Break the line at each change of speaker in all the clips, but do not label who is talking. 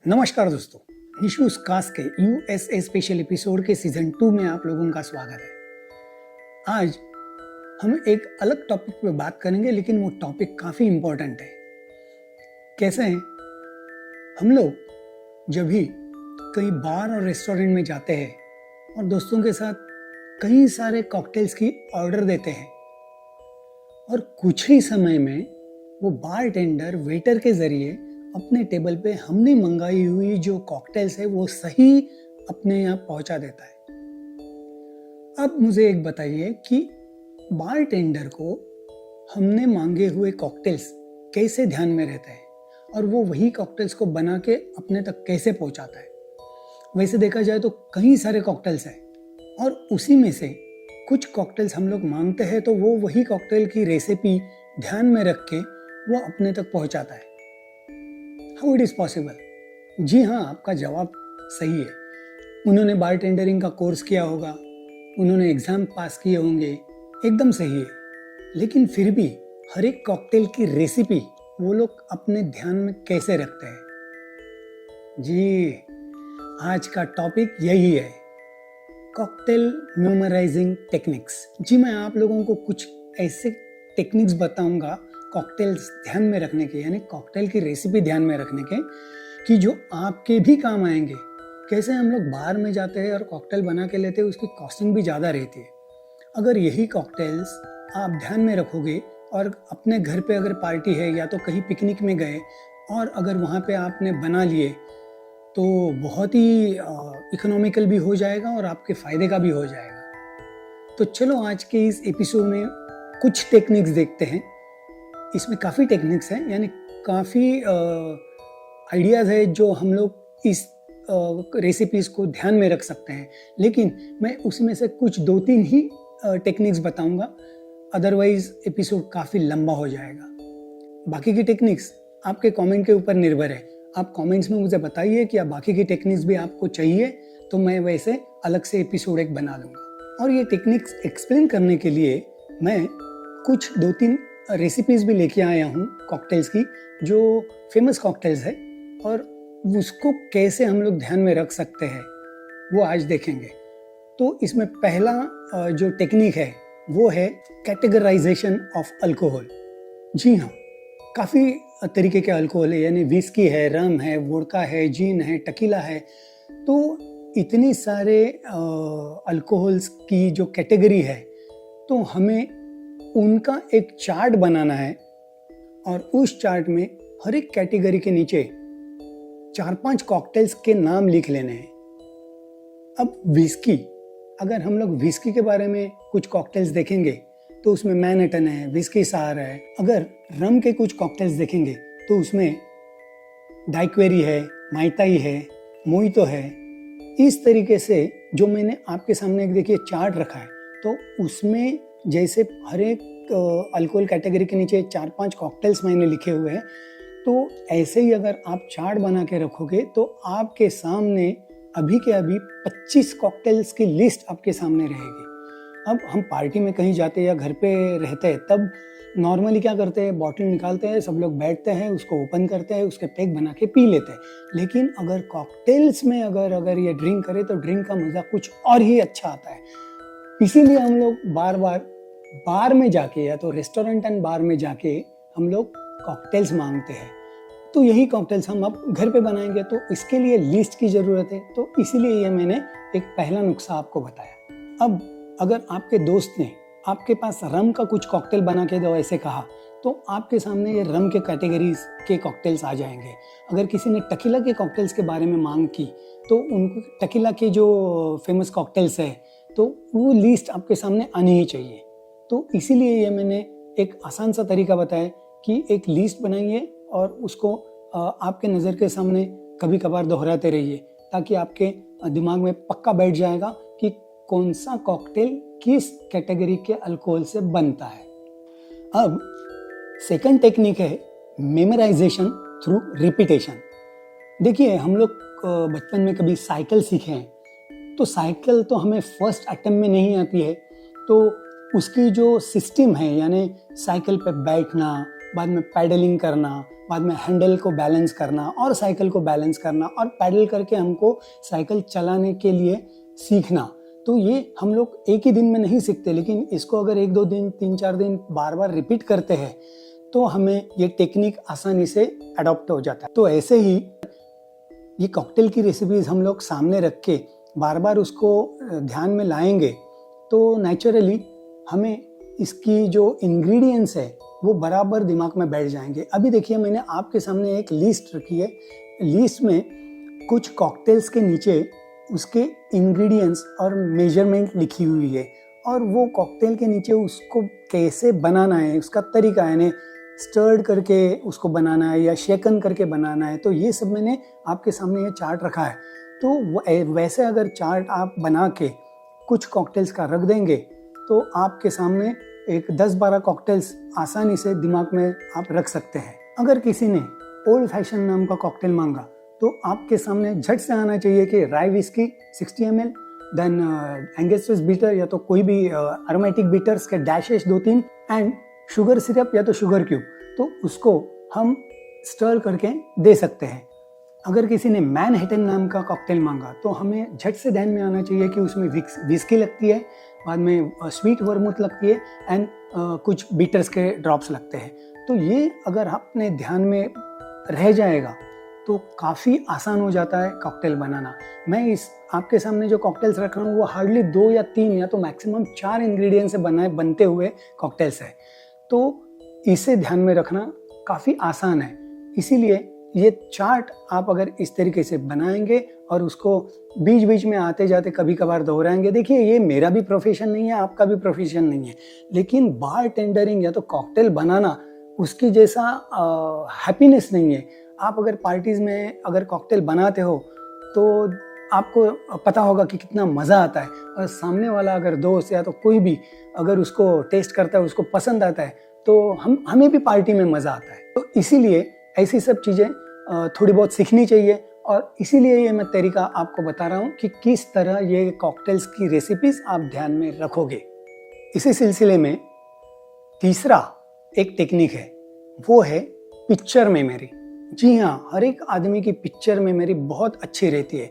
नमस्कार दोस्तों, निशूस कास्ट के यूएसए स्पेशल एपिसोड के सीजन 2 में आप लोगों का स्वागत है। आज हम एक अलग टॉपिक पे बात करेंगे, लेकिन वो टॉपिक काफ़ी इम्पोर्टेंट है। कैसे हैं हम लोग जब भी कई बार और रेस्टोरेंट में जाते हैं और दोस्तों के साथ कई सारे कॉकटेल्स की ऑर्डर देते हैं और कुछ ही समय में वो बार टेंडर वेटर के ज़रिए अपने टेबल पे हमने मंगाई हुई जो कॉकटेल्स है वो सही अपने यहाँ पहुँचा देता है। अब मुझे एक बताइए कि बार टेंडर को हमने मांगे हुए कॉकटेल्स कैसे ध्यान में रहते हैं और वो वही कॉकटेल्स को बना के अपने तक कैसे पहुँचाता है। वैसे देखा जाए तो कई सारे कॉकटेल्स हैं और उसी में से कुछ कॉकटेल्स हम लोग मांगते हैं तो वो वही कॉकटेल की रेसिपी ध्यान में रख के वो अपने तक पहुँचाता है। How it is possible? जी हाँ, आपका जवाब सही है। उन्होंने बार टेंडरिंग का कोर्स किया होगा, उन्होंने एग्ज़ाम पास किए होंगे, एकदम सही है। लेकिन फिर भी हर एक कॉकटेल की रेसिपी वो लोग अपने ध्यान में कैसे रखते हैं? जी, आज का टॉपिक यही है, कॉकटेल मेमोराइजिंग टेक्निक्स। जी, मैं आप लोगों को कुछ ऐसे टेक्निक्स बताऊंगा कॉकटेल्स ध्यान में रखने के, यानी कॉकटेल की रेसिपी ध्यान में रखने के, कि जो आपके भी काम आएंगे। कैसे हम लोग बार में जाते हैं और कॉकटेल बना के लेते हैं, उसकी कॉस्टिंग भी ज़्यादा रहती है। अगर यही कॉकटेल्स आप ध्यान में रखोगे और अपने घर पे अगर पार्टी है या तो कहीं पिकनिक में गए और अगर वहाँ पे आपने बना लिए तो बहुत ही इकोनॉमिकल भी हो जाएगा और आपके फ़ायदे का भी हो जाएगा। तो चलो आज के इस एपिसोड में कुछ टेक्निक्स देखते हैं। इसमें काफ़ी टेक्निक्स हैं, यानी काफ़ी आइडियाज़ है जो हम लोग इस रेसिपीज़ को ध्यान में रख सकते हैं। लेकिन मैं उसमें से कुछ 2-3 ही टेक्निक्स बताऊंगा, अदरवाइज़ एपिसोड काफ़ी लंबा हो जाएगा। बाकी की टेक्निक्स आपके कमेंट के ऊपर निर्भर है। आप कमेंट्स में मुझे बताइए कि बाकी की टेक्निक्स भी आपको चाहिए तो मैं वैसे अलग से एपिसोड एक बना लूँगा। और ये टेक्निक्स एक्सप्लेन करने के लिए मैं कुछ 2-3 रेसिपीज़ भी लेके आया हूँ कॉकटेल्स की, जो फेमस कॉकटेल्स है, और उसको कैसे हम लोग ध्यान में रख सकते हैं वो आज देखेंगे। तो इसमें पहला जो टेक्निक है वो है कैटेगराइजेशन ऑफ अल्कोहल। जी हाँ, काफ़ी तरीके के अल्कोहल है, यानी विस्की है, रम है, वोडका है, जीन है, टकीला है। तो इतनी सारे अल्कोहल्स की जो कैटेगरी है, तो हमें उनका एक चार्ट बनाना है और उस चार्ट में हर एक कैटेगरी के नीचे 4-5 कॉकटेल्स के नाम लिख लेने हैं। अब विस्की, अगर हम लोग विस्की के बारे में कुछ कॉकटेल्स देखेंगे तो उसमें मैनहट्टन है, विस्की सार है। अगर रम के कुछ कॉकटेल्स देखेंगे तो उसमें डाइक्वेरी है, माइताई है, मोइतो है। इस तरीके से जो मैंने आपके सामने एक देखिए चार्ट रखा है, तो उसमें जैसे हर एक अल्कोहल कैटेगरी के नीचे 4-5 कॉकटेल्स मैंने लिखे हुए हैं, तो ऐसे ही अगर आप चार्ट बना के रखोगे तो आपके सामने अभी के अभी 25 कॉकटेल्स की लिस्ट आपके सामने रहेगी। अब हम पार्टी में कहीं जाते हैं या घर पे रहते हैं, तब नॉर्मली क्या करते हैं, बॉटल निकालते हैं, सब लोग बैठते हैं, उसको ओपन करते हैं, उसके पैक बना के पी लेते हैं। लेकिन अगर कॉकटेल्स में अगर ये ड्रिंक करें तो ड्रिंक का मज़ा कुछ और ही अच्छा आता है। इसीलिए हम लोग बार बार बार में जाके या तो रेस्टोरेंट एंड बार में जाके हम लोग कॉकटेल्स मांगते हैं। तो यही कॉकटेल्स हम अब घर पे बनाएंगे, तो इसके लिए लिस्ट की ज़रूरत है। तो इसीलिए ये मैंने एक पहला नुस्खा आपको बताया। अब अगर आपके दोस्त ने आपके पास रम का कुछ कॉकटेल बना के दो ऐसे कहा, तो आपके सामने ये रम के कैटेगरीज के कॉकटेल्स आ जाएंगे। अगर किसी ने टकीला के कॉकटेल्स के बारे में मांग की तो उनको टकीला के जो फेमस कॉकटेल्स है तो वो लिस्ट आपके सामने आनी ही चाहिए। तो इसीलिए ये मैंने एक आसान सा तरीका बताया कि एक लिस्ट बनाइए और उसको आपके नज़र के सामने कभी कभार दोहराते रहिए, ताकि आपके दिमाग में पक्का बैठ जाएगा कि कौन सा कॉकटेल किस कैटेगरी के अल्कोहल से बनता है। अब सेकंड टेक्निक है मेमोराइजेशन थ्रू रिपीटेशन। देखिए, हम लोग बचपन में कभी साइकिल सीखे हैं, तो साइकिल तो हमें फर्स्ट अटेम्प्ट में नहीं आती है, तो उसकी जो सिस्टम है, यानी साइकिल पे बैठना, बाद में पैडलिंग करना, बाद में हैंडल को बैलेंस करना और साइकिल को बैलेंस करना और पैडल करके हमको साइकिल चलाने के लिए सीखना। तो ये हम लोग एक ही दिन में नहीं सीखते, लेकिन इसको अगर 1-2 दिन 3-4 दिन बार बार रिपीट करते हैं तो हमें ये टेक्निक आसानी से अडॉप्ट हो जाता है। तो ऐसे ही ये कॉकटेल की रेसिपीज हम लोग सामने रख के बार बार उसको ध्यान में लाएंगे तो नेचुरली हमें इसकी जो इंग्रेडिएंट्स है वो बराबर दिमाग में बैठ जाएंगे। अभी देखिए मैंने आपके सामने एक लिस्ट रखी है। लिस्ट में कुछ कॉकटेल्स के नीचे उसके इंग्रेडिएंट्स और मेजरमेंट लिखी हुई है और वो कॉकटेल के नीचे उसको कैसे बनाना है, उसका तरीका है, यानी स्टर्ड करके उसको बनाना है या शेकन करके बनाना है। तो ये सब मैंने आपके सामने ये चार्ट रखा है। तो वैसे अगर चार्ट आप बना के कुछ कॉकटेल्स का रख देंगे तो आपके सामने एक 10-12 कॉकटेल्स आसानी से दिमाग में आप रख सकते हैं। अगर किसी ने ओल्ड फैशन नाम का कॉकटेल मांगा तो आपके सामने झट से आना चाहिए कि राई विस्की 60 ml, देन एंगस्ट्रस बीटर या तो कोई भी अरोमेटिक बीटर्स के डैशेस 2-3 एंड शुगर सिरप या तो शुगर क्यूब, तो उसको हम स्टर करके दे सकते हैं। अगर किसी ने मैनहट्टन नाम का कॉकटेल मांगा तो हमें झट से ध्यान में आना चाहिए कि उसमें विस्की लगती है, बाद में स्वीट वर्मुथ लगती है एंड कुछ बीटर्स के ड्रॉप्स लगते हैं। तो ये अगर आपने ध्यान में रह जाएगा तो काफ़ी आसान हो जाता है कॉकटेल बनाना। मैं इस आपके सामने जो कॉकटेल्स रख रहा हूँ वो हार्डली 2 या 3 या तो मैक्सिमम 4 इंग्रेडिएंट से बनते हुए कॉकटेल्स है। तो इसे ध्यान में रखना काफ़ी आसान है। इसीलिए ये चार्ट आप अगर इस तरीके से बनाएंगे और उसको बीच बीच में आते जाते कभी कभार दोहराएंगे। देखिए ये मेरा भी प्रोफेशन नहीं है, आपका भी प्रोफेशन नहीं है, लेकिन बार टेंडरिंग या तो कॉकटेल बनाना उसकी जैसा हैप्पीनेस नहीं है। आप अगर पार्टीज़ में अगर कॉकटेल बनाते हो तो आपको पता होगा कि कितना मज़ा आता है, और सामने वाला अगर दोस्त या तो कोई भी अगर उसको टेस्ट करता है, उसको पसंद आता है, तो हमें भी पार्टी में मज़ा आता है। तो इसीलिए ऐसी सब चीज़ें थोड़ी बहुत सीखनी चाहिए, और इसीलिए ये मैं तरीका आपको बता रहा हूँ कि किस तरह ये कॉकटेल्स की रेसिपीज़ आप ध्यान में रखोगे। इसी सिलसिले में तीसरा एक टेक्निक है, वो है पिक्चर मेमोरी। जी हाँ, हर एक आदमी की पिक्चर मेमोरी बहुत अच्छी रहती है।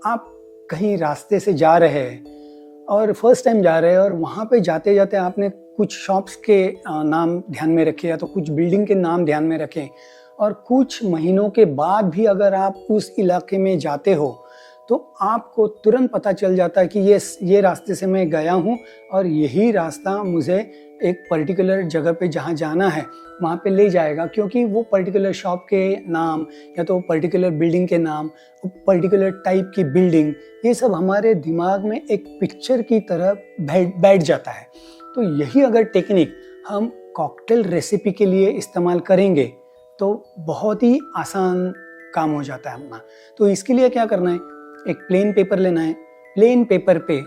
आप कहीं रास्ते से जा रहे हैं और फर्स्ट टाइम जा रहे हैं और वहाँ पे जाते जाते आपने कुछ शॉप्स के नाम ध्यान में रखे या तो कुछ बिल्डिंग के नाम ध्यान में रखें, और कुछ महीनों के बाद भी अगर आप उस इलाके में जाते हो तो आपको तुरंत पता चल जाता है कि ये रास्ते से मैं गया हूँ और यही रास्ता मुझे एक पर्टिकुलर जगह पे जहाँ जाना है वहाँ पे ले जाएगा, क्योंकि वो पर्टिकुलर शॉप के नाम या तो पर्टिकुलर बिल्डिंग के नाम, पर्टिकुलर टाइप की बिल्डिंग, ये सब हमारे दिमाग में एक पिक्चर की तरह बैठ जाता है। तो यही अगर टेक्निक हम कॉकटेल रेसिपी के लिए इस्तेमाल करेंगे तो बहुत ही आसान काम हो जाता है अपना। तो इसके लिए क्या करना है, एक प्लेन पेपर लेना है। प्लेन पेपर पे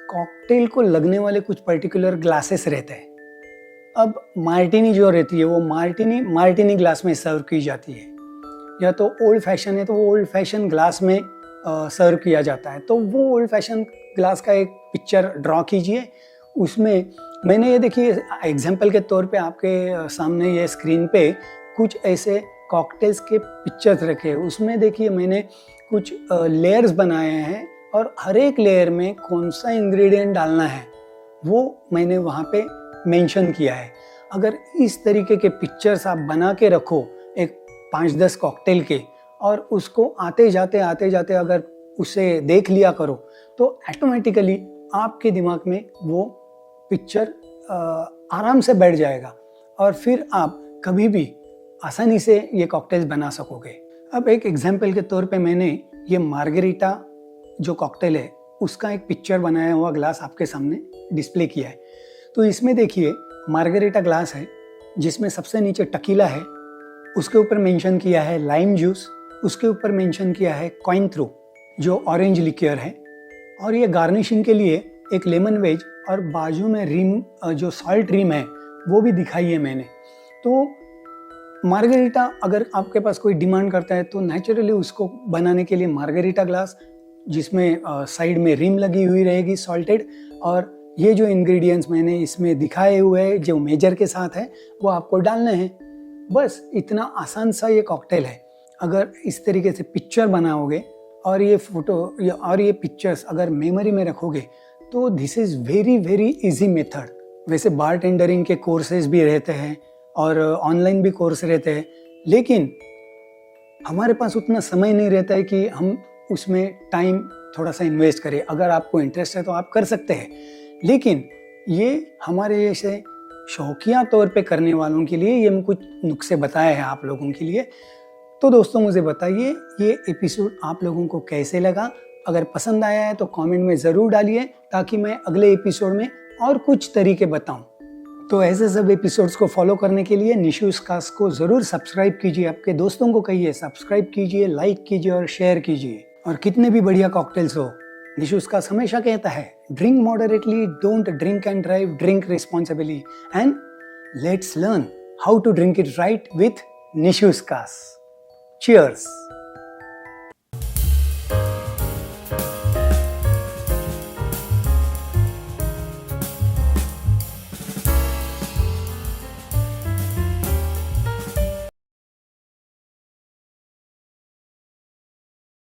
कॉकटेल को लगने वाले कुछ पर्टिकुलर ग्लासेस रहते हैं। अब मार्टिनी जो रहती है वो मार्टिनी ग्लास में सर्व की जाती है, या तो ओल्ड फैशन है तो वो ओल्ड फैशन ग्लास में सर्व किया जाता है। तो वो ओल्ड फैशन ग्लास का एक पिक्चर ड्रॉ कीजिए। उसमें मैंने ये देखिए एग्जाम्पल के तौर पे आपके सामने ये स्क्रीन पे कुछ ऐसे कॉकटेल्स के पिक्चर्स रखे। उसमें देखिए मैंने कुछ लेयर्स बनाए हैं और हर एक लेयर में कौन सा इंग्रेडिएंट डालना है वो मैंने वहाँ पे मेंशन किया है। अगर इस तरीके के पिक्चर्स आप बना के रखो एक 5-10 कॉकटेल के, और उसको आते जाते अगर उसे देख लिया करो तो ऑटोमेटिकली आपके दिमाग में वो पिक्चर आराम से बैठ जाएगा और फिर आप कभी भी आसानी से ये कॉकटेल्स बना सकोगे। अब एक एग्जाम्पल के तौर पे मैंने ये मार्गरीटा जो कॉकटेल है उसका एक पिक्चर बनाया हुआ ग्लास आपके सामने डिस्प्ले किया है। तो इसमें देखिए मार्गरीटा ग्लास है जिसमें सबसे नीचे टकीला है, उसके ऊपर मेंशन किया है लाइम जूस, उसके ऊपर मेंशन किया है कॉइन थ्रू जो ऑरेंज लिक्योर है, और ये गार्निशिंग के लिए एक लेमन वेज और बाजू में रिम जो सॉल्ट रिम है वो भी दिखाई है मैंने। तो मार्गरीटा अगर आपके पास कोई डिमांड करता है तो नेचुरली उसको बनाने के लिए मार्गरीटा ग्लास जिसमें साइड में रिम लगी हुई रहेगी सॉल्टेड, और ये जो इंग्रेडिएंट्स मैंने इसमें दिखाए हुए हैं जो मेजर के साथ है वो आपको डालने हैं। बस इतना आसान सा ये कॉकटेल है। अगर इस तरीके से पिक्चर बनाओगे और ये फोटो और ये पिक्चर्स अगर मेमोरी में रखोगे तो this is very very easy method. वैसे बार टेंडरिंग के कोर्सेज भी रहते हैं और ऑनलाइन भी कोर्स रहते हैं, लेकिन हमारे पास उतना समय नहीं रहता है कि हम उसमें टाइम थोड़ा सा इन्वेस्ट करें। अगर आपको इंटरेस्ट है तो आप कर सकते हैं, लेकिन ये हमारे जैसे शौकिया तौर पे करने वालों के लिए ये हम कुछ नुस्खे बताए हैं आप लोगों के लिए। तो दोस्तों मुझे बताइए ये एपिसोड आप लोगों को कैसे लगा। अगर पसंद आया है तो कमेंट में ज़रूर डालिए ताकि मैं अगले एपिसोड में और कुछ तरीके बताऊं। तो ऐसे सब एपिसोड्स को फॉलो करने के लिए निशूज कास्ट को ज़रूर सब्सक्राइब कीजिए, आपके दोस्तों को कहिए सब्सक्राइब कीजिए, लाइक कीजिए और शेयर कीजिए। और कितने भी बढ़िया कॉकटेल्स हो, निशूज कास्ट हमेशा कहता है drink moderately, don't drink and drive, drink responsibly and let's learn how to drink it right with Nishu's cast. Cheers!